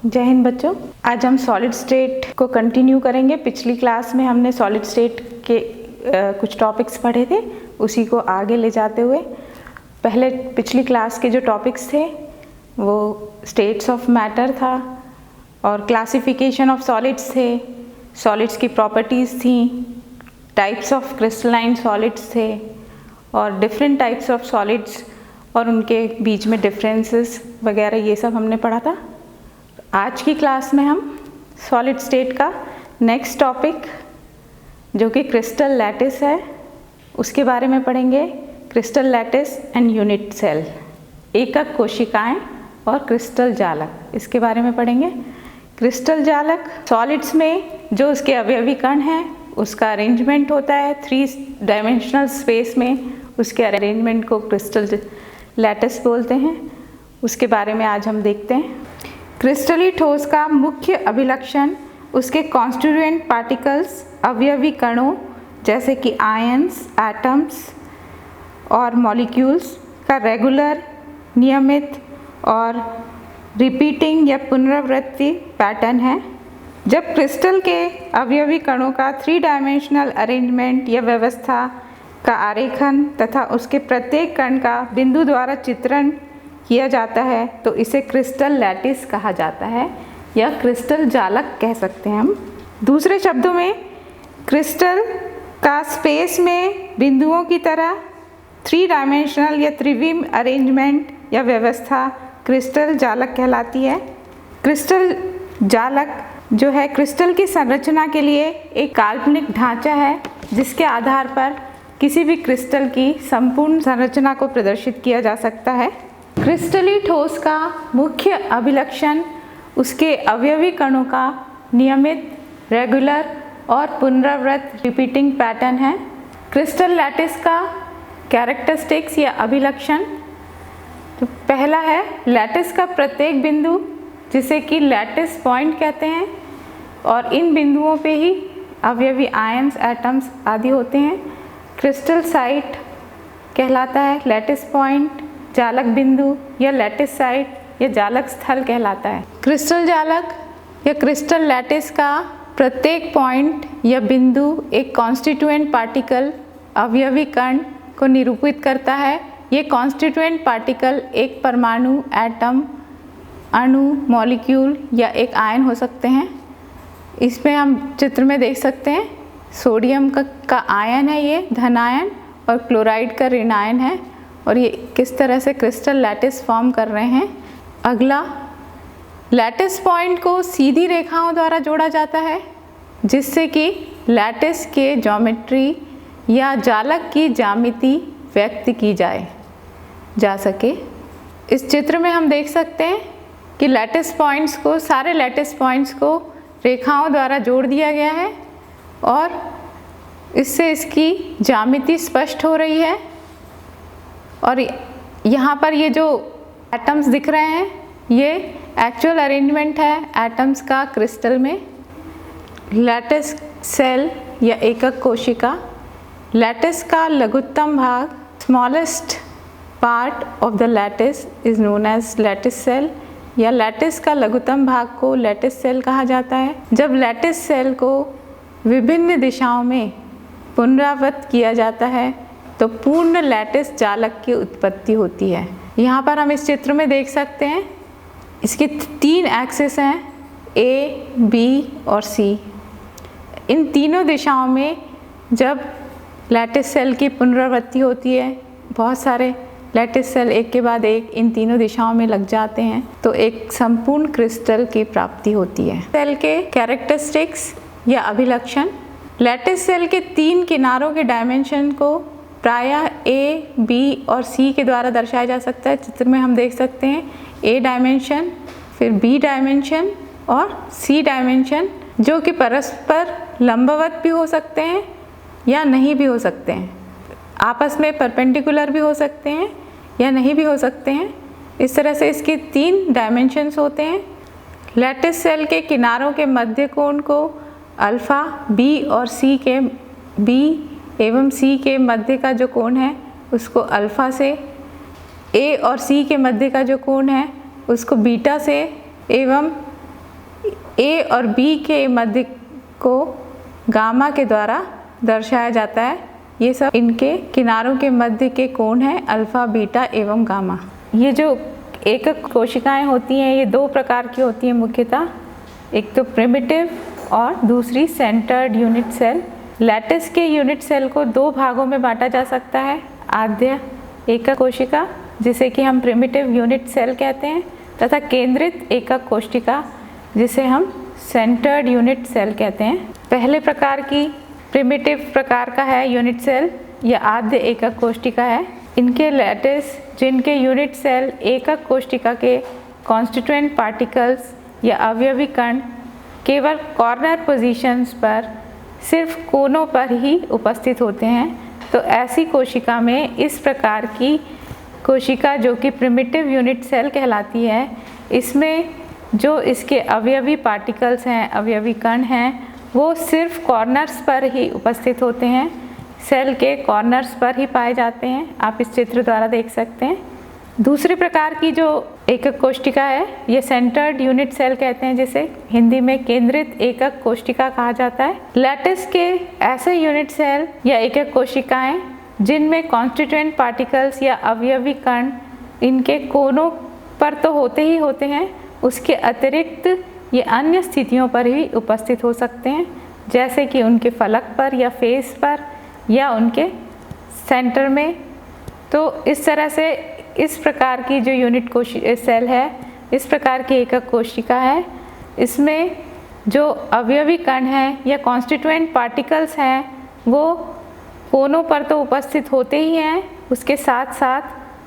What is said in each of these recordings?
जय हिंद बच्चों। आज हम सॉलिड स्टेट को कंटिन्यू करेंगे। पिछली क्लास में हमने सॉलिड स्टेट के कुछ टॉपिक्स पढ़े थे, उसी को आगे ले जाते हुए पिछली क्लास के जो टॉपिक्स थे वो स्टेट्स ऑफ मैटर था और क्लासिफिकेशन ऑफ सॉलिड्स थे, सॉलिड्स की प्रॉपर्टीज़ थी, टाइप्स ऑफ क्रिस्टलाइन सॉलिड्स थे और डिफरेंट टाइप्स ऑफ सॉलिड्स और उनके बीच में डिफरेंसेस वगैरह, ये सब हमने पढ़ा था। आज की क्लास में हम सॉलिड स्टेट का नेक्स्ट टॉपिक जो कि क्रिस्टल लैटिस है उसके बारे में पढ़ेंगे। Crystal lattice and unit cell, एकक कोशिकाएं और क्रिस्टल जालक, इसके बारे में पढ़ेंगे। क्रिस्टल जालक सॉलिड्स में जो उसके अवयवी कण हैं उसका अरेंजमेंट होता है 3 डायमेंशनल स्पेस में, उसके अरेंजमेंट को क्रिस्टल लैटिस बोलते हैं। उसके बारे में आज हम देखते हैं। क्रिस्टली ठोस का मुख्य अभिलक्षण उसके कॉन्स्टिट्यूएंट पार्टिकल्स अवयवी कणों जैसे कि आयन्स, एटम्स और मॉलिक्यूल्स का रेगुलर, नियमित और रिपीटिंग या पुनरावृत्ति पैटर्न है। जब क्रिस्टल के अवयवी कणों का 3 डायमेंशनल अरेंजमेंट या व्यवस्था का आरेखन तथा उसके प्रत्येक कण का बिंदु द्वारा चित्रण किया जाता है तो इसे क्रिस्टल लैटिस कहा जाता है या क्रिस्टल जालक कह सकते हैं हम। दूसरे शब्दों में क्रिस्टल का स्पेस में बिंदुओं की तरह 3 डायमेंशनल या त्रिविम अरेंजमेंट या व्यवस्था क्रिस्टल जालक कहलाती है। क्रिस्टल जालक जो है क्रिस्टल की संरचना के लिए एक काल्पनिक ढांचा है जिसके आधार पर किसी भी क्रिस्टल की संपूर्ण संरचना को प्रदर्शित किया जा सकता है। क्रिस्टली ठोस का मुख्य अभिलक्षण उसके अवयवी कणों का नियमित, रेगुलर और पुनरावृत्त रिपीटिंग पैटर्न है। क्रिस्टल लैटिस का कैरेक्टरिस्टिक्स या अभिलक्षण, तो पहला है लैटिस का प्रत्येक बिंदु जिसे कि लैटिस पॉइंट कहते हैं और इन बिंदुओं पे ही अवयवी आयन्स, एटम्स आदि होते हैं। क्रिस्टल साइट कहलाता है, लैटिस पॉइंट, जालक बिंदु या लैटिस साइट या जालक स्थल कहलाता है। क्रिस्टल जालक या क्रिस्टल लैटिस का प्रत्येक पॉइंट या बिंदु एक कॉन्स्टिट्यूएंट पार्टिकल अवयवी कण को निरूपित करता है। ये कॉन्स्टिट्यूएंट पार्टिकल एक परमाणु, एटम, अणु, मॉलिक्यूल या एक आयन हो सकते हैं। इसमें हम चित्र में देख सकते हैं सोडियम का आयन है, ये धन आयन, और क्लोराइड का ऋण आयन है और ये किस तरह से क्रिस्टल लैटिस फॉर्म कर रहे हैं। अगला, लैटिस पॉइंट को सीधी रेखाओं द्वारा जोड़ा जाता है जिससे कि लैटिस के ज्योमेट्री या जालक की ज्यामिति व्यक्त की जा सके। इस चित्र में हम देख सकते हैं कि लैटिस पॉइंट्स को, सारे लैटिस पॉइंट्स को रेखाओं द्वारा जोड़ दिया गया है और इससे इसकी ज्यामिति स्पष्ट हो रही है। और यहाँ पर ये जो एटम्स दिख रहे हैं ये एक्चुअल अरेंजमेंट है एटम्स का क्रिस्टल में। लैटिस सेल या एकक कोशिका, लैटिस का लघुत्तम भाग, smallest part of the lattice is known as lattice cell या लैटिस का लघुत्तम भाग को लैटिस सेल कहा जाता है। जब लैटिस सेल को विभिन्न दिशाओं में पुनरावृत्त किया जाता है तो पूर्ण लैटिस जालक की उत्पत्ति होती है। यहाँ पर हम इस चित्र में देख सकते हैं इसके 3 एक्सिस हैं, ए, बी और सी। इन तीनों दिशाओं में जब लैटिस सेल की पुनरावृत्ति होती है, बहुत सारे लैटिस सेल एक के बाद एक इन तीनों दिशाओं में लग जाते हैं तो एक संपूर्ण क्रिस्टल की प्राप्ति होती है। सेल के कैरेक्टरिस्टिक्स या अभिलक्षण, लैटिस सेल के 3 किनारों के डायमेंशन को प्रायः ए, बी और सी के द्वारा दर्शाया जा सकता है। चित्र में हम देख सकते हैं ए डायमेंशन, फिर बी डायमेंशन और सी डायमेंशन, जो कि परस्पर लंबवत भी हो सकते हैं या नहीं भी हो सकते हैं, आपस में परपेंडिकुलर भी हो सकते हैं या नहीं भी हो सकते हैं। इस तरह से इसके 3 डायमेंशंस होते हैं। लैटिस सेल के किनारों के मध्य कोण को अल्फ़ा, बी और सी के, बी एवं सी के मध्य का जो कोण है उसको अल्फ़ा से, ए और सी के मध्य का जो कोण है उसको बीटा से, एवं ए और बी के मध्य को गामा के द्वारा दर्शाया जाता है। ये सब इनके किनारों के मध्य के कोण हैं, अल्फा, बीटा एवं गामा। ये जो एकक कोशिकाएं होती हैं ये दो प्रकार की होती हैं मुख्यतः, एक तो प्रिमिटिव और दूसरी सेंटर्ड यूनिट सेल। लैटिस के यूनिट सेल को दो भागों में बांटा जा सकता है, आद्य एकक कोशिका जिसे कि हम प्रिमिटिव यूनिट सेल कहते हैं, तथा केंद्रित एकक कोशिका जिसे हम सेंटर्ड यूनिट सेल कहते हैं। पहले प्रकार की प्रिमिटिव प्रकार का है यूनिट सेल या आद्य एकक कोशिका है। इनके लैटिस जिनके यूनिट सेल एकक कोशिका के कॉन्स्टिट्यूएंट पार्टिकल्स या अवयवी कण केवल कॉर्नर पोजीशंस पर सिर्फ कोनों पर ही उपस्थित होते हैं, तो ऐसी कोशिका में इस प्रकार की कोशिका जो कि प्रिमिटिव यूनिट सेल कहलाती है, इसमें जो इसके अवयवी पार्टिकल्स हैं, अवयवी कण हैं, वो सिर्फ कॉर्नर्स पर ही उपस्थित होते हैं, सेल के कॉर्नर्स पर ही पाए जाते हैं। आप इस चित्र द्वारा देख सकते हैं। दूसरे प्रकार की जो एकक कोशिका है ये सेंटर्ड यूनिट सेल कहते हैं, जिसे हिंदी में केंद्रित एकक कोशिका कहा जाता है। लैटिस के ऐसे यूनिट सेल या एकक कोशिकाएं जिनमें कॉन्स्टिट्यूएंट पार्टिकल्स या अवयवी कण इनके कोनों पर तो होते ही होते हैं, उसके अतिरिक्त ये अन्य स्थितियों पर भी उपस्थित हो सकते हैं, जैसे कि उनके फलक पर या फेस पर या उनके सेंटर में। तो इस तरह से इस प्रकार की जो यूनिट सेल है, इस प्रकार की एकक कोशिका है, इसमें जो अवयवी कण हैं या कॉन्स्टिट्यूएंट पार्टिकल्स हैं वो कोनों पर तो उपस्थित होते ही हैं, उसके साथ साथ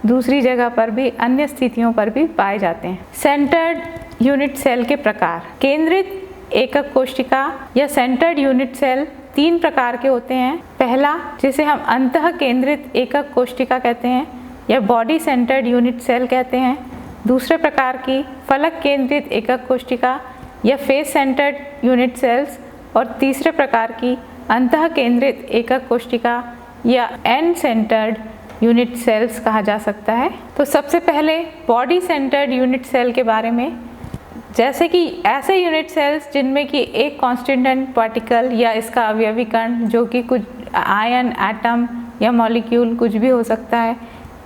दूसरी जगह पर भी अन्य स्थितियों पर भी पाए जाते हैं। सेंटर्ड यूनिट सेल के प्रकार। केंद्रित एकक कोशिका या सेंटर्ड यूनिट सेल तीन प्रकार के होते हैं। पहला जिसे हम अंतः केंद्रित एकक कोशिका कहते हैं या बॉडी सेंटर्ड यूनिट सेल कहते हैं। दूसरे प्रकार की फलक केंद्रित एकक कोशिका या फेस सेंटर्ड यूनिट सेल्स, और तीसरे प्रकार की अंतः केंद्रित एकक कोशिका या एंड सेंटर्ड यूनिट सेल्स कहा जा सकता है। तो सबसे पहले बॉडी सेंटर्ड यूनिट सेल के बारे में, जैसे कि ऐसे यूनिट सेल्स जिनमें कि एक कॉन्स्टिट्यूएंट पार्टिकल या इसका अवयवी कण जो कि कुछ आयन, एटम या मॉलिक्यूल कुछ भी हो सकता है,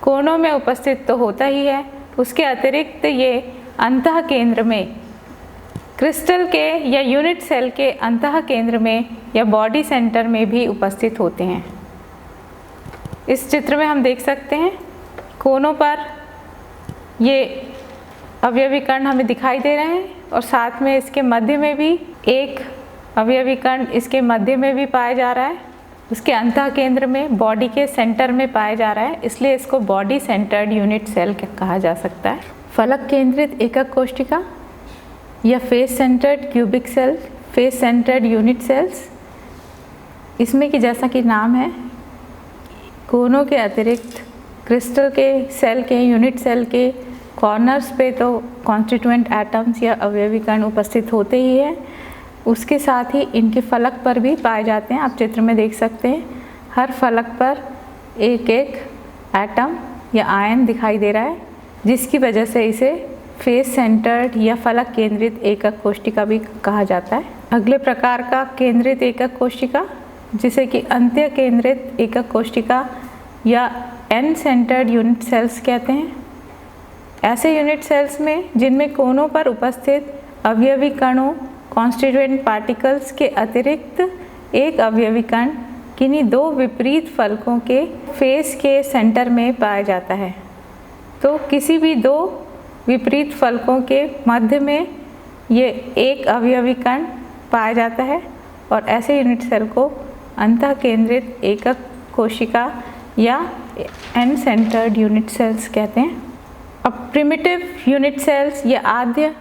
कोनों में उपस्थित तो होता ही है, उसके अतिरिक्त ये अंतः केंद्र में, क्रिस्टल के या यूनिट सेल के अंतः केंद्र में या बॉडी सेंटर में भी उपस्थित होते हैं। इस चित्र में हम देख सकते हैं कोनों पर ये अवयवी कण हमें दिखाई दे रहे हैं, और साथ में इसके मध्य में भी एक अवयवी कण इसके मध्य में भी पाया जा रहा है, उसके अंतः केंद्र में बॉडी के सेंटर में पाया जा रहा है, इसलिए इसको बॉडी सेंटर्ड यूनिट सेल कहा जा सकता है। फलक केंद्रित एकक कोशिका या face centred cubic cell, face centred unit cells, इसमें कि जैसा कि नाम है कोनों के अतिरिक्त क्रिस्टल के सेल के यूनिट सेल के कॉर्नर्स पे तो कॉन्स्टिट्यूएंट एटम्स या अवयवी कण उपस्थित होते ही हैं, उसके साथ ही इनके फलक पर भी पाए जाते हैं। आप चित्र में देख सकते हैं हर फलक पर एक एक एटम या आयन दिखाई दे रहा है, जिसकी वजह से इसे फेस सेंटर्ड या फलक केंद्रित एकक कोशिका भी कहा जाता है। अगले प्रकार का केंद्रित एकक कोशिका जिसे कि अंत्य केंद्रित एकक कोशिका या एंड सेंटर्ड यूनिट सेल्स कहते हैं। ऐसे यूनिट सेल्स में जिनमें कोनों पर उपस्थित अवयवी कणों, कॉन्स्टिट्यूएंट पार्टिकल्स के अतिरिक्त एक अवयवी कण किन्हीं दो विपरीत फलकों के फेस के सेंटर में पाया जाता है। तो किसी भी दो विपरीत फलकों के मध्य में ये एक अवयवी कण पाया जाता है, और ऐसे यूनिट सेल को अंतः केंद्रित एकक कोशिका या एंड सेंटर्ड यूनिट सेल्स कहते हैं। अब प्रिमिटिव यूनिट सेल्स या आद्य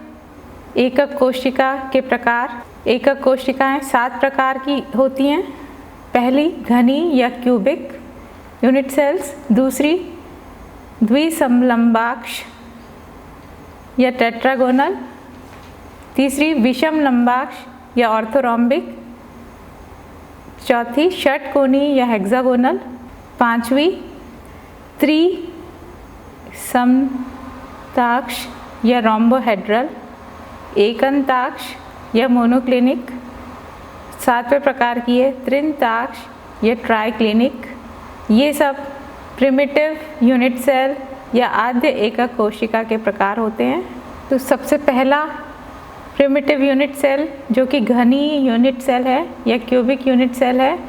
एकक कोशिका के प्रकार। एकक कोशिकाएं 7 प्रकार की होती हैं। पहली घनी या क्यूबिक यूनिट सेल्स, दूसरी द्विसमलंबाक्ष या टेट्रागोनल, तीसरी विषम लंबाक्ष या ऑर्थोरोम्बिक, चौथी षटकोणी या हेक्सागोनल, पांचवी त्रिसमताक्ष या रोम्बोहेड्रल, एकंताक्ष या मोनोक्लिनिक। 7वें प्रकार की है त्रिंताक्ष या ट्राइक्लिनिक। ये सब प्रिमिटिव यूनिट सेल या आद्य एकक कोशिका के प्रकार होते हैं। तो सबसे पहला प्रिमिटिव यूनिट सेल जो कि घनी यूनिट सेल है या क्यूबिक यूनिट सेल है,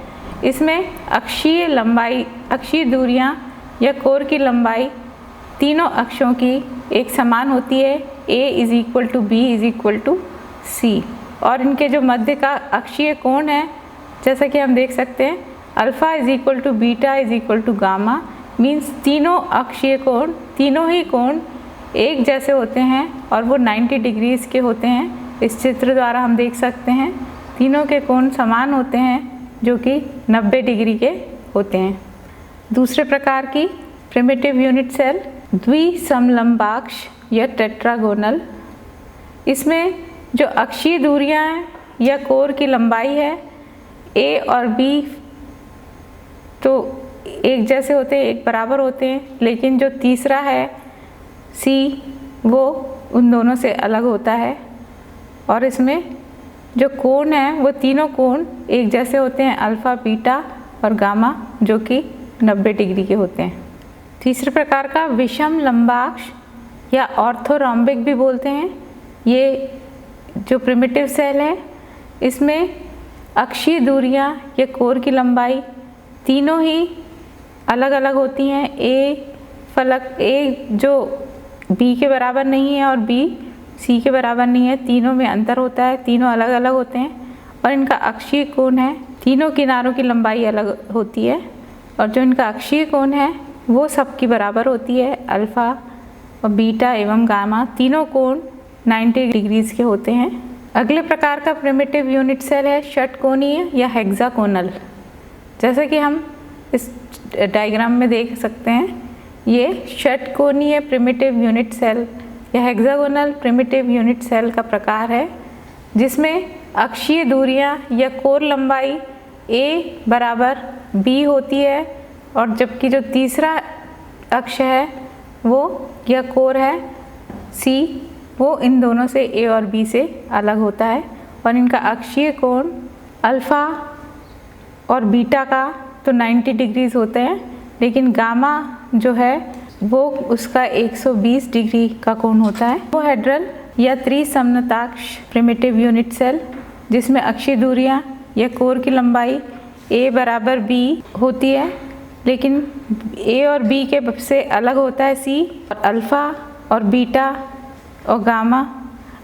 इसमें अक्षीय लंबाई, अक्षीय दूरियां या कोर की लंबाई तीनों अक्षों की एक समान होती है, A = B = C। और इनके जो मध्य का अक्षीय कोण है, जैसा कि हम देख सकते हैं अल्फ़ा = बीटा = गामा, मीन्स तीनों अक्षीय कोण, तीनों ही कोण एक जैसे होते हैं और वो 90 डिग्रीज़ के होते हैं। इस चित्र द्वारा हम देख सकते हैं तीनों के कोण समान होते हैं जो कि 90 डिग्री के होते हैं। दूसरे प्रकार की प्रिमिटिव यूनिट सेल द्विसमलंबाक्ष या टेट्रागोनल। इसमें जो अक्षीय दूरियां हैं या कोर की लंबाई है, A और B तो एक जैसे होते हैं, एक बराबर होते हैं, लेकिन जो तीसरा है C वो उन दोनों से अलग होता है। और इसमें जो कोण है वो तीनों कोण एक जैसे होते हैं, अल्फ़ा, बीटा और गामा, जो कि 90 डिग्री के होते हैं। तीसरे प्रकार का विषम लंबाक्ष या ऑर्थोरोम्बिक भी बोलते हैं। ये जो प्रिमिटिव सेल है, इसमें अक्षीय दूरियां या कोर की लंबाई तीनों ही अलग अलग होती हैं। A जो B के बराबर नहीं है और B C के बराबर नहीं है, तीनों में अंतर होता है, तीनों अलग अलग होते हैं। और इनका अक्षीय कोण है, तीनों किनारों की लंबाई अलग होती है और जो इनका अक्षीय कोण है वो सबकी बराबर होती है, अल्फ़ा और बीटा एवं गामा, तीनों कोण 90 डिग्रीज़ के होते हैं। अगले प्रकार का प्रिमिटिव यूनिट सेल है षटकोणीय या हेक्सागोनल। जैसे कि हम इस डायग्राम में देख सकते हैं, ये षटकोणीय प्रिमिटिव यूनिट सेल या हेक्सागोनल प्रिमिटिव यूनिट सेल का प्रकार है, जिसमें अक्षीय दूरियां या कोर लंबाई A = B होती है और जबकि जो तीसरा अक्ष है वो या कोर है C, वो इन दोनों से A और B से अलग होता है। और इनका अक्षीय कोण अल्फ़ा और बीटा का तो 90 डिग्रीज़ होते हैं, लेकिन गामा जो है वो उसका 120 डिग्री का कोण होता है। हेड्रल या त्रिसमताक्ष प्रिमिटिव यूनिट सेल, जिसमें अक्षीय दूरियां या कोर की लंबाई A = B होती है, लेकिन A और B के से अलग होता है C। और अल्फ़ा और बीटा और गामा,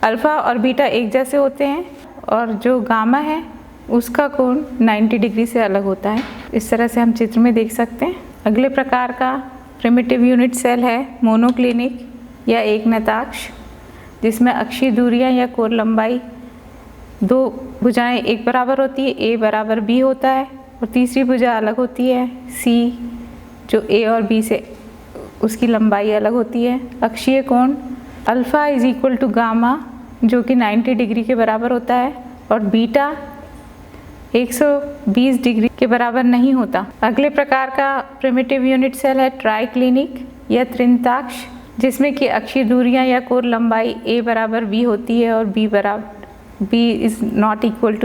अल्फ़ा और बीटा एक जैसे होते हैं और जो गामा है उसका कोण 90 डिग्री से अलग होता है। इस तरह से हम चित्र में देख सकते हैं। अगले प्रकार का प्रिमिटिव यूनिट सेल है मोनोक्लिनिक या एकनताक्ष, जिसमें अक्षीय दूरियां या कोर लंबाई दो भुजाएं एक बराबर होती है, A = B होता है और तीसरी भुजा अलग होती है C, जो A और B से उसकी लंबाई अलग होती है। अक्षीय कोण अल्फ़ा = गामा, जो कि 90 डिग्री के बराबर होता है और बीटा 120 डिग्री के बराबर नहीं होता। अगले प्रकार का प्रिमिटिव यूनिट सेल है ट्राइक्लिनिक या त्रिंताक्ष, जिसमें कि अक्षीय दूरियां या कोर लंबाई A = B होती है और B ≠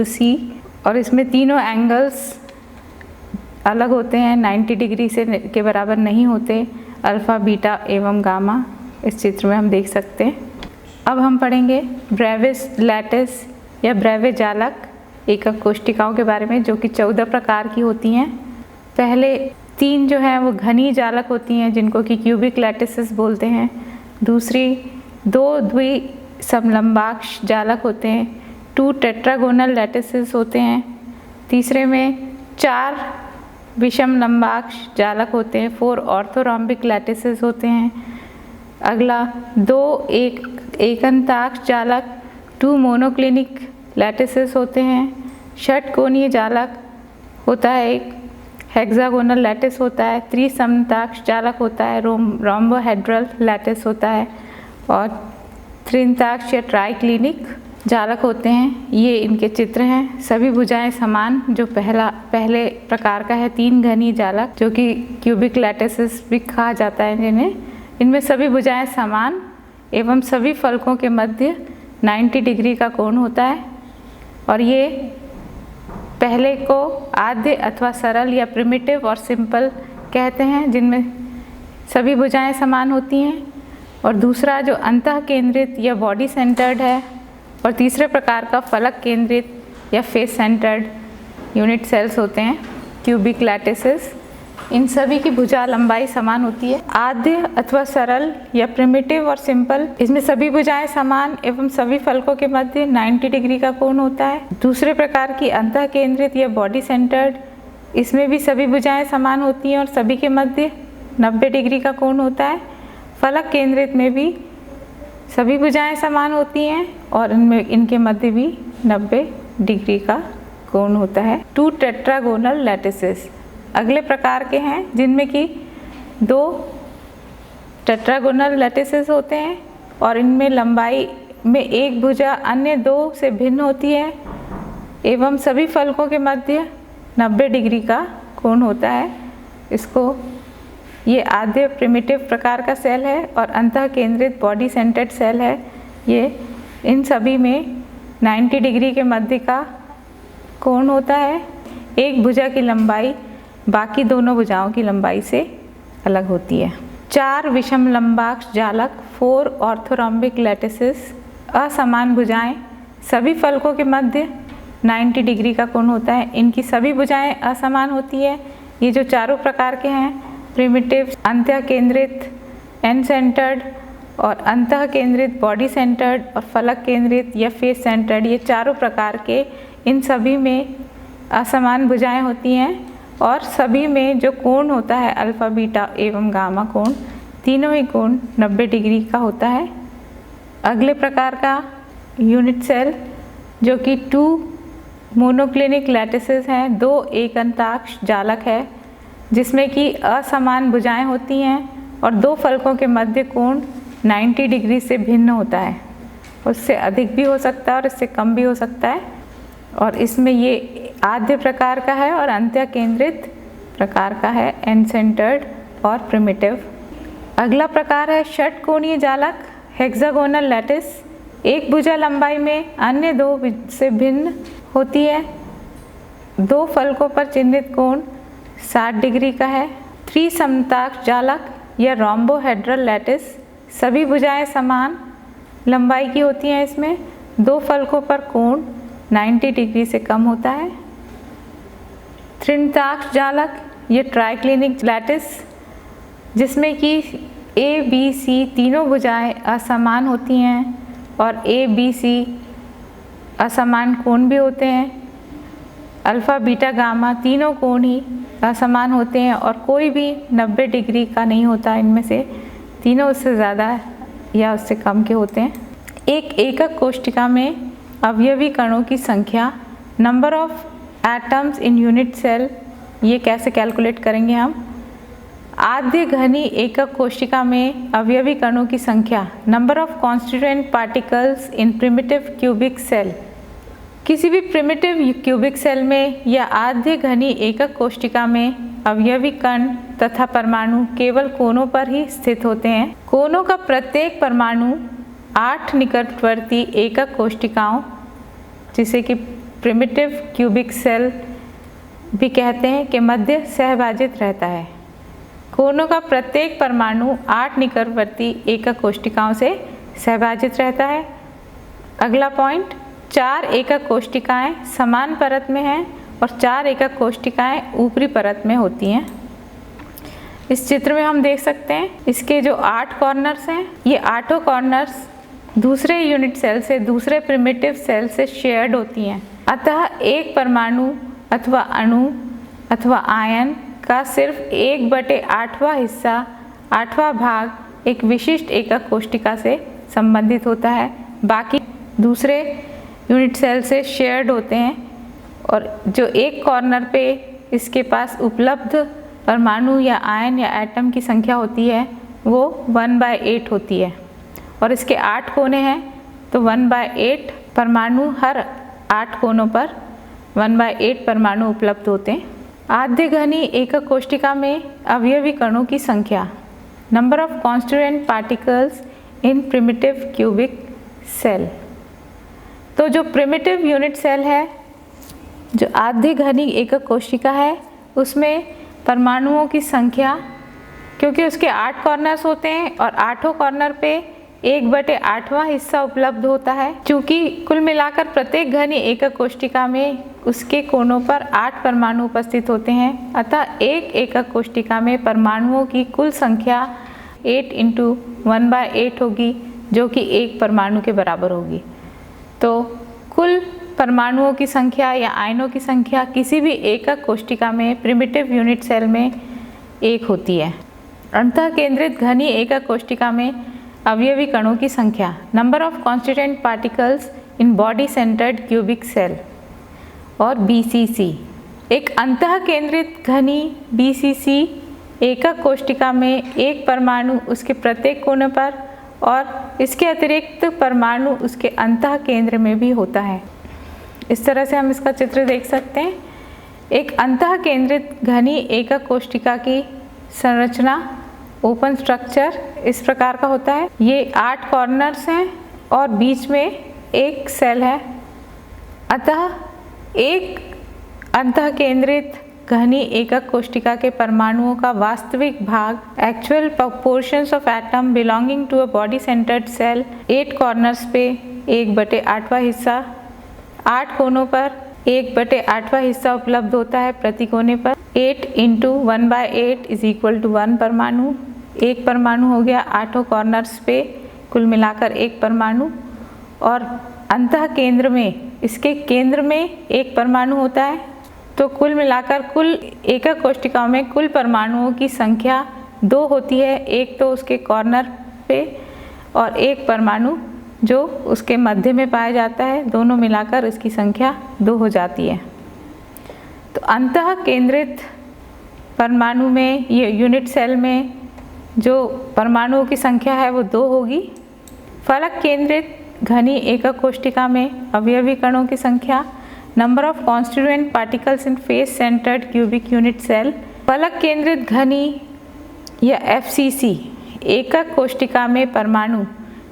C, और इसमें तीनों एंगल्स अलग होते हैं, 90 डिग्री से के बराबर नहीं होते, अल्फ़ा, बीटा एवं गामा। इस चित्र में हम देख सकते हैं। अब हम पढ़ेंगे ब्रेविस लैटिस या ब्रेवे जालक एकक कोशिकाओं के बारे में, जो कि 14 प्रकार की होती हैं। पहले 3 जो हैं वो घनी जालक होती हैं, जिनको कि क्यूबिक लैटिसेस बोलते हैं। दूसरी 2 द्विसमलंबाक्ष जालक होते हैं, 2 टेट्रागोनल लैटिसेस होते हैं। तीसरे में 4 विषम लंबाक्ष जालक होते हैं, 4 ऑर्थोरोम्बिक लैटिसेस होते हैं। अगला 2 एकंताक्ष जालक, 2 मोनोक्लिनिक लैटिसेस होते हैं। षटकोणीय जालक होता है, एक हेक्सागोनल लैटिस होता है। त्रिसमताक्ष जालक होता है, रोम्बोहेड्रल लैटिस होता है। और त्रिंताक्ष या ट्राइक्लिनिक जालक होते हैं। ये इनके चित्र हैं। सभी भुजाएं समान, जो पहले प्रकार का है 3 घनी जालक, जो कि क्यूबिक लैटिसेस भी कहा जाता है जिन्हें। इनमें सभी भुजाएं समान एवं सभी फलकों के मध्य 90 डिग्री का कोण होता है। और ये पहले को आद्य अथवा सरल या प्रिमिटिव और सिंपल कहते हैं, जिनमें सभी भुजाएं समान होती हैं। और दूसरा जो अंतः केंद्रित या बॉडी सेंटर्ड है, और तीसरे प्रकार का फलक केंद्रित या फेस सेंटर्ड यूनिट सेल्स होते हैं, क्यूबिक लैटिसेस। इन सभी की भुजा लंबाई समान होती है। आद्य अथवा सरल या प्रिमिटिव और सिंपल, इसमें सभी भुजाएं समान एवं सभी फलकों के मध्य 90 डिग्री का कोण होता है। दूसरे प्रकार की अंतः केंद्रित या बॉडी सेंटर्ड, इसमें भी सभी भुजाएं समान होती हैं और सभी के मध्य 90 डिग्री का कोण होता है। फलक केंद्रित में भी सभी भुजाएं समान होती हैं और इनके मध्य भी 90 डिग्री का कोण होता है। 2 टेट्रागोनल लैटिसेस अगले प्रकार के हैं, जिनमें कि 2 टेट्रागोनल लैटिसेस होते हैं और इनमें लंबाई में एक भुजा अन्य 2 से भिन्न होती है एवं सभी फलकों के मध्य 90 डिग्री का कोण होता है। इसको ये आद्य प्रिमिटिव प्रकार का सेल है और अंतः केंद्रित बॉडी सेंटर्ड सेल है। ये इन सभी में 90 डिग्री के मध्य का कोण होता है। एक भुजा की लंबाई बाकी दोनों भुजाओं की लंबाई से अलग होती है। 4 विषम लंबाक्ष जालक 4 ऑर्थोरोम्बिक लैटिसेस, असमान भुजाएं, सभी फलकों के मध्य 90 डिग्री का कोण होता है। इनकी सभी भुजाएं असमान होती है। ये जो चारों प्रकार के हैं, प्रिमिटिव, अंतः केंद्रित एंड सेंटर्ड और अंतः केंद्रित बॉडी सेंटर्ड और फलक केंद्रित या फेस सेंटर्ड, ये चारों प्रकार के, इन सभी में असमान भुजाएं होती हैं और सभी में जो कोण होता है अल्फा, बीटा एवं गामा कोण, तीनों ही कोण 90 डिग्री का होता है। अगले प्रकार का यूनिट सेल जो कि 2 मोनोक्लिनिक लैटिसेस हैं, 2 एकंताक्ष जालक है, जिसमें कि असमान भुजाएं होती हैं और 2 फलकों के मध्य कोण 90 डिग्री से भिन्न होता है। उससे अधिक भी हो सकता है और इससे कम भी हो सकता है। और इसमें ये आद्य प्रकार का है और अंत्य केंद्रित प्रकार का है, एंड सेंटर्ड और प्रिमिटिव। अगला प्रकार है षटकोणीय जालक, हेक्सागोनल लैटिस। एक भुजा लंबाई में अन्य 2 से भिन्न होती है। 2 फलकों पर चिन्हित कोण 60 डिग्री का है। त्रिसमताक्ष जालक या रोम्बोहेड्रल लैटिस, सभी भुजाएं समान लंबाई की होती हैं। इसमें 2 फलकों पर कोण 90 डिग्री से कम होता है। त्रिनताक्ष जालक ये ट्राइक्लिनिक लैटिस, जिसमें कि ए, बी, सी तीनों भुजाएं असमान होती हैं और ए, बी, सी असमान कोण भी होते हैं। अल्फ़ा, बीटा, गामा तीनों कोण ही असमान होते हैं और कोई भी 90 डिग्री का नहीं होता। इनमें से तीनों उससे ज़्यादा या उससे कम के होते हैं। एक एकक कोशिका में अवयवी कणों की संख्या, number of atoms in unit cell, ये कैसे कैलकुलेट करेंगे हम। आद्य घनी एकक कोशिका में अवयवी कणों की संख्या, number of constituent particles in primitive cubic cell. किसी भी प्रिमिटिव क्यूबिक सेल में या आद्य घनी एकक कोशिका में अवयवी कण तथा परमाणु केवल कोनों पर ही स्थित होते हैं। कोनों का प्रत्येक परमाणु 8 निकटवर्ती एकक कोशिकाओं, जिसे कि प्रिमिटिव क्यूबिक सेल भी कहते हैं, के मध्य सहभाजित रहता है। कोनों का प्रत्येक परमाणु 8 निकटवर्ती एकक कोशिकाओं से सहभाजित रहता है। अगला पॉइंट, 4 एकक कोशिकाएं समान परत में हैं और 4 एकक कोशिकाएं ऊपरी परत में होती हैं। इस चित्र में हम देख सकते हैं इसके जो 8 कॉर्नर्स हैं, ये 8 कॉर्नर्स दूसरे यूनिट सेल से, दूसरे प्रिमिटिव सेल से शेयर्ड होती हैं। अतः एक परमाणु अथवा अणु अथवा आयन का सिर्फ 1/8वां हिस्सा, 8वां भाग एक विशिष्ट एकक कोशिका से संबंधित होता है। बाकी दूसरे यूनिट सेल से शेयर्ड होते हैं और जो एक कॉर्नर पे इसके पास उपलब्ध परमाणु या आयन या एटम की संख्या होती है वो 1/8 होती है और इसके 8 कोने हैं तो 1/8 परमाणु, हर 8 कोनों पर 1/8 परमाणु उपलब्ध होते हैं। आद्य घनी एकक कोशिका में अवयवी कणों की संख्या, number of constituent particles in primitive cubic cell. तो जो प्रिमिटिव यूनिट सेल है, जो आधे घनी एकक कोशिका है, उसमें परमाणुओं की संख्या, क्योंकि उसके 8 कॉर्नर्स होते हैं और 8 कॉर्नर पे 1/8वां हिस्सा उपलब्ध होता है। चूँकि कुल मिलाकर प्रत्येक घनी एकक कोशिका में उसके कोनों पर 8 परमाणु उपस्थित होते हैं, अतः एक एकक कोशिका में परमाणुओं की कुल संख्या 8 × 1/8 होगी, जो कि 1 परमाणु के बराबर होगी। तो कुल परमाणुओं की संख्या या आयनों की संख्या किसी भी एकक कोशिका में प्रिमिटिव यूनिट सेल में 1 होती है। अंतः केंद्रित घनी एकक कोशिका में अवयवी कणों की संख्या, number of constituent particles in body centred cubic cell और BCC। एक अंतः केंद्रित घनी BCC एकक कोशिका में एक परमाणु उसके प्रत्येक कोने पर और इसके अतिरिक्त परमाणु उसके अंतः केंद्र में भी होता है। इस तरह से हम इसका चित्र देख सकते हैं। एक अंतः केंद्रित घनी एकक कोशिका की संरचना, ओपन स्ट्रक्चर इस प्रकार का होता है। ये 8 कॉर्नर्स हैं और बीच में एक सेल है। अतः एक अंतः केंद्रित घनी एकक कोशिका के परमाणुओं का वास्तविक भाग, actual proportions of atom belonging to a body centred cell, 8 corners पे 1/8वां हिस्सा, 8 कोनों पर 1/8वां हिस्सा उपलब्ध होता है प्रति कोने पर। 8 × 1/8 = 1 परमाणु। एक परमाणु हो गया 8 कॉर्नर्स पे, कुल मिलाकर 1 परमाणु। और अंतः केंद्र में, इसके केंद्र में 1 परमाणु होता है। तो कुल मिलाकर कुल एकक कोशिकाओं में कुल परमाणुओं की संख्या 2 होती है। एक तो उसके कॉर्नर पे और एक परमाणु जो उसके मध्य में पाया जाता है, दोनों मिलाकर इसकी संख्या 2 हो जाती है। तो अंतः केंद्रित परमाणु में, ये यूनिट सेल में जो परमाणुओं की संख्या है वो 2 होगी। फलक केंद्रित घनी एकक कोशिका में अवयवी कणों की संख्या, number of constituent particles in face centred cubic unit cell. फलक केंद्रित घनी या FCC एकक कोशिका में परमाणु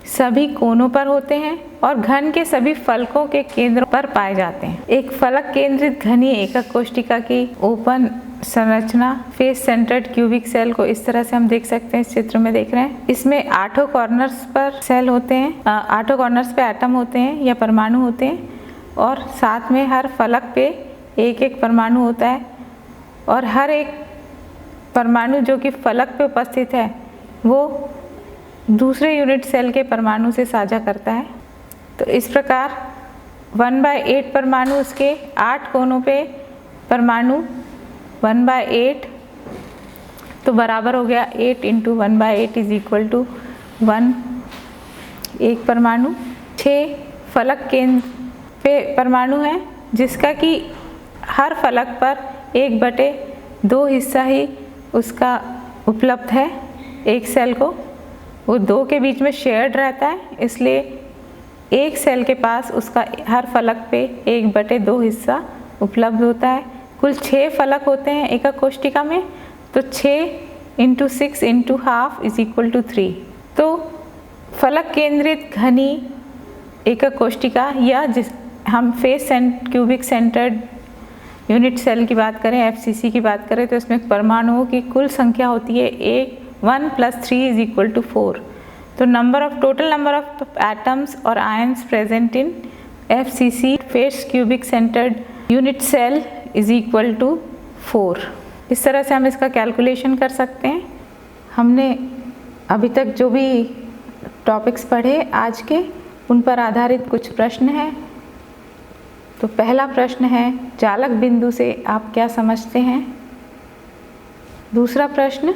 सभी कोनों पर होते हैं और घन के सभी फलकों के केंद्रों पर पाए जाते हैं। एक फलक केंद्रित घनी एकक कोशिका की ओपन संरचना, फेस सेंटर्ड क्यूबिक सेल को इस तरह से हम देख सकते हैं, इस चित्र में देख रहे हैं। इसमें 8 कॉर्नर्स पर सेल होते हैं, 8 कॉर्नर्स पे एटम होते हैं या परमाणु होते हैं और साथ में हर फलक पे 1-1 परमाणु होता है और हर एक परमाणु जो कि फलक पे उपस्थित है वो दूसरे यूनिट सेल के परमाणु से साझा करता है। तो इस प्रकार 1/8 परमाणु, उसके 8 कोनों पे परमाणु 1/8, तो बराबर हो गया 8 × 1/8 = 1, एक परमाणु। 6 फलक केंद्र पे परमाणु है जिसका कि हर फलक पर 1/2 हिस्सा ही उसका उपलब्ध है। एक सेल को वो 2 के बीच में शेयर्ड रहता है, इसलिए एक सेल के पास उसका हर फलक पे 1/2 हिस्सा उपलब्ध होता है। कुल 6 फलक होते हैं एकक कोशिका में, तो 6 × 6 × ½ = 3। तो फलक केंद्रित घनी एकक कोशिका या जिस हम face cubic centred unit cell की बात करें, FCC की बात करें, तो इसमें परमाणुओं की कुल संख्या होती है 1 + 3 = 4। तो टोटल नंबर ऑफ एटम्स और ions present in FCC face cubic centred unit cell = 4। इस तरह से हम इसका कैलकुलेशन कर सकते हैं। हमने अभी तक जो भी टॉपिक्स पढ़े आज के, उन पर आधारित कुछ प्रश्न हैं। तो पहला प्रश्न है, चालक बिंदु से आप क्या समझते हैं? दूसरा प्रश्न,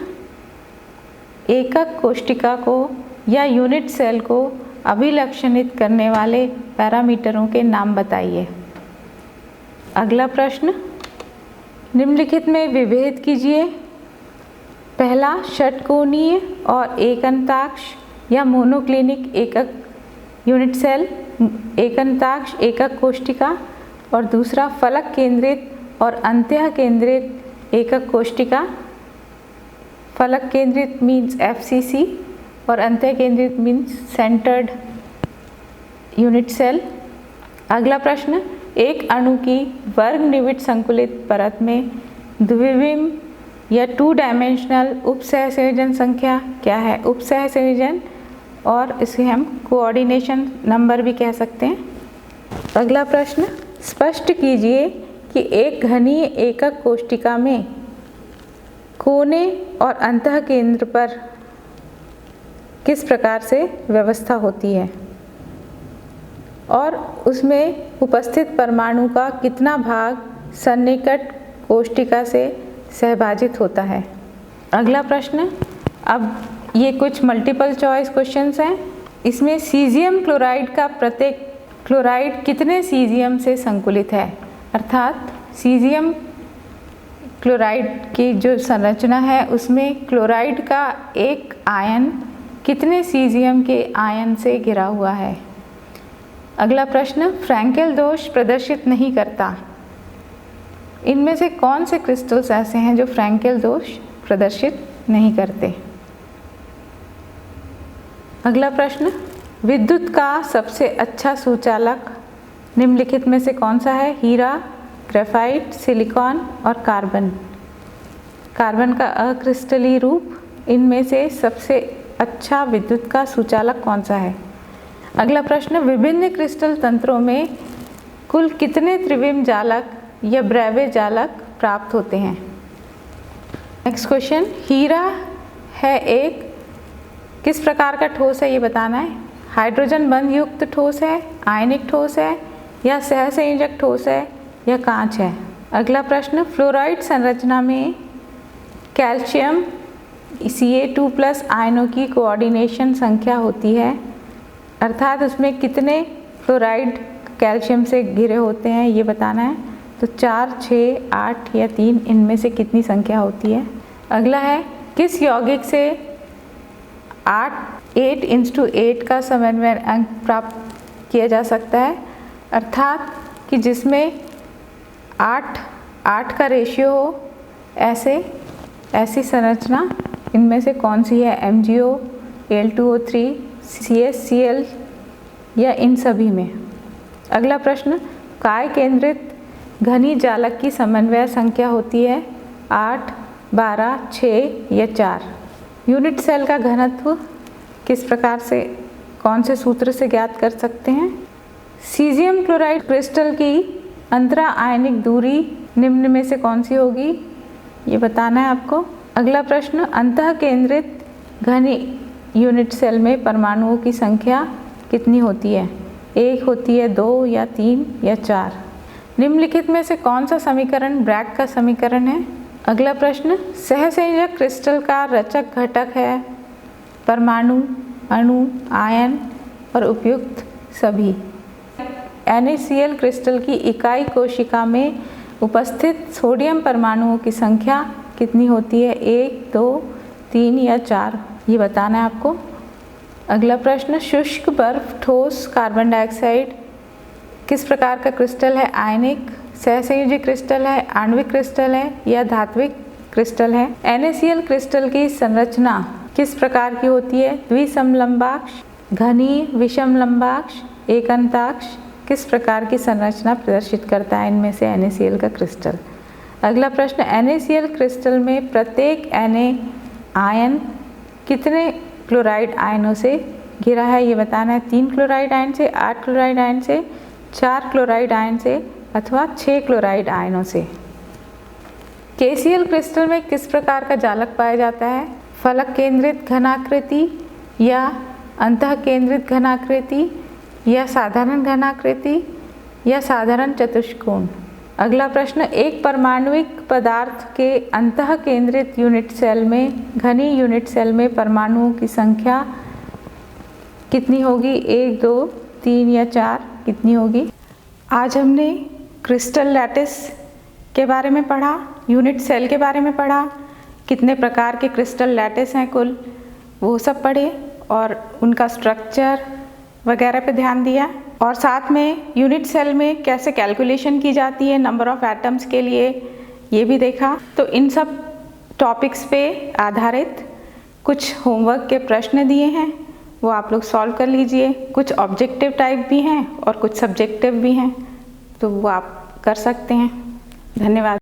एकक कोशिका को या यूनिट सेल को अभिलक्षणित करने वाले पैरामीटरों के नाम बताइए। अगला प्रश्न, निम्नलिखित में विभेद कीजिए। पहला, षटकोणीय और एकंताक्ष या मोनोक्लिनिक एकक यूनिट सेल, एकंताक्ष एकक कोशिका, और दूसरा फलक केंद्रित और अंत्य केंद्रित एकक कोशिका। फलक केंद्रित मीन्स FCC और अंत्य केंद्रित मीन्स सेंटर्ड यूनिट सेल। अगला प्रश्न, एक अणु की वर्ग निविड संकुलित परत में द्विविम या 2 डायमेंशनल उप सहसंयोजन संख्या क्या है? उप सहसंयोजन, और इसे हम कोऑर्डिनेशन नंबर भी कह सकते हैं। अगला प्रश्न, स्पष्ट कीजिए कि एक घनीय एकक कोष्ठिका में कोने और अंतः केंद्र पर किस प्रकार से व्यवस्था होती है और उसमें उपस्थित परमाणु का कितना भाग सन्निकट कोष्ठिका से सहभाजित होता है। अगला प्रश्न, अब ये कुछ मल्टीपल चॉइस क्वेश्चंस हैं। इसमें सीजियम क्लोराइड का प्रत्येक क्लोराइड कितने सीजियम से संकुलित है, अर्थात सीजियम क्लोराइड की जो संरचना है उसमें क्लोराइड का एक आयन कितने सीजियम के आयन से घिरा हुआ है। अगला प्रश्न, फ्रैंकेल दोष प्रदर्शित नहीं करता, इनमें से कौन से क्रिस्टल्स ऐसे हैं जो फ्रैंकेल दोष प्रदर्शित नहीं करते। अगला प्रश्न, विद्युत का सबसे अच्छा सुचालक निम्नलिखित में से कौन सा है? हीरा, ग्रेफाइट, सिलिकॉन और कार्बन। कार्बन का अक्रिस्टलीय रूप, इनमें से सबसे अच्छा विद्युत का सुचालक कौन सा है? अगला प्रश्न, विभिन्न क्रिस्टल तंत्रों में कुल कितने त्रिविम जालक या ब्रेवे जालक प्राप्त होते हैं? नेक्स्ट क्वेश्चन, हीरा है एक किस प्रकार का ठोस है ये बताना है। हाइड्रोजन बंध युक्त ठोस है, आयनिक ठोस है, या सहसंयोजक ठोस है, या कांच है। अगला प्रश्न, फ्लोराइड संरचना में कैल्शियम Ca2+ आयनों की कोऑर्डिनेशन संख्या होती है, अर्थात उसमें कितने फ्लोराइड कैल्शियम से घिरे होते हैं ये बताना है। तो 4, 6, 8 या 3, इनमें से कितनी संख्या होती है। अगला है, किस यौगिक से 8:8 का समन्वय अंक प्राप्त किया जा सकता है, अर्थात कि जिसमें 8 का रेशियो हो, ऐसी संरचना इनमें से कौन सी है? MgO, Al2O3, CaCl या इन सभी में। अगला प्रश्न, काय केंद्रित घनी जालक की समन्वय संख्या होती है 8, 12, 6 या 4। यूनिट सेल का घनत्व किस प्रकार से, कौन से सूत्र से ज्ञात कर सकते हैं? सीजियम क्लोराइड क्रिस्टल की अंतरा आयनिक दूरी निम्न में से कौन सी होगी, ये बताना है आपको। अगला प्रश्न, अंतः केंद्रित घनी यूनिट सेल में परमाणुओं की संख्या कितनी होती है? 1 होती है, 2 या 3 या 4। निम्नलिखित में से कौन सा समीकरण ब्रैग का समीकरण है? अगला प्रश्न, सहसंयोजक क्रिस्टल का रचक घटक है परमाणु, अणु, आयन और उपयुक्त सभी। NaCl क्रिस्टल की इकाई कोशिका में उपस्थित सोडियम परमाणुओं की संख्या कितनी होती है? 1, 2, 3 या 4, ये बताना है आपको। अगला प्रश्न, शुष्क बर्फ ठोस कार्बन डाइऑक्साइड किस प्रकार का क्रिस्टल है? आयनिक, सहसंयोजी क्रिस्टल है, आणविक क्रिस्टल है या धात्विक क्रिस्टल है। NaCl क्रिस्टल की संरचना किस प्रकार की होती है? द्विसमलंबाक्ष, घनीय, विषमलंबाक्ष, एकंताक्ष, किस प्रकार की संरचना प्रदर्शित करता है इनमें से NaCl का क्रिस्टल। अगला प्रश्न, NaCl क्रिस्टल में प्रत्येक Na आयन कितने क्लोराइड आयनों से घिरा है ये बताना है। 3 क्लोराइड आयन से, 8 क्लोराइड आयन से, 4 क्लोराइड आयन से अथवा 6 क्लोराइड आयनों से। KCl क्रिस्टल में किस प्रकार का जालक पाया जाता है? फलक केंद्रित घनाकृति या अंतः केंद्रित घनाकृति या साधारण घनाकृति या साधारण चतुष्कोण। अगला प्रश्न, एक परमाणुिक पदार्थ के अंतः केंद्रित यूनिट सेल में, घनी यूनिट सेल में परमाणुओं की संख्या कितनी होगी? 1, 2, 3 या 4, कितनी होगी? आज हमने क्रिस्टल लैटिस के बारे में पढ़ा, यूनिट सेल के बारे में पढ़ा, कितने प्रकार के क्रिस्टल लैटिस हैं कुल, वो सब पढ़े और उनका स्ट्रक्चर वगैरह पे ध्यान दिया, और साथ में यूनिट सेल में कैसे कैलकुलेशन की जाती है नंबर ऑफ एटम्स के लिए ये भी देखा। तो इन सब टॉपिक्स पे आधारित कुछ होमवर्क के प्रश्न दिए हैं, वो आप लोग सॉल्व कर लीजिए। कुछ ऑब्जेक्टिव टाइप भी हैं और कुछ सब्जेक्टिव भी हैं, तो वो आप कर सकते हैं। धन्यवाद।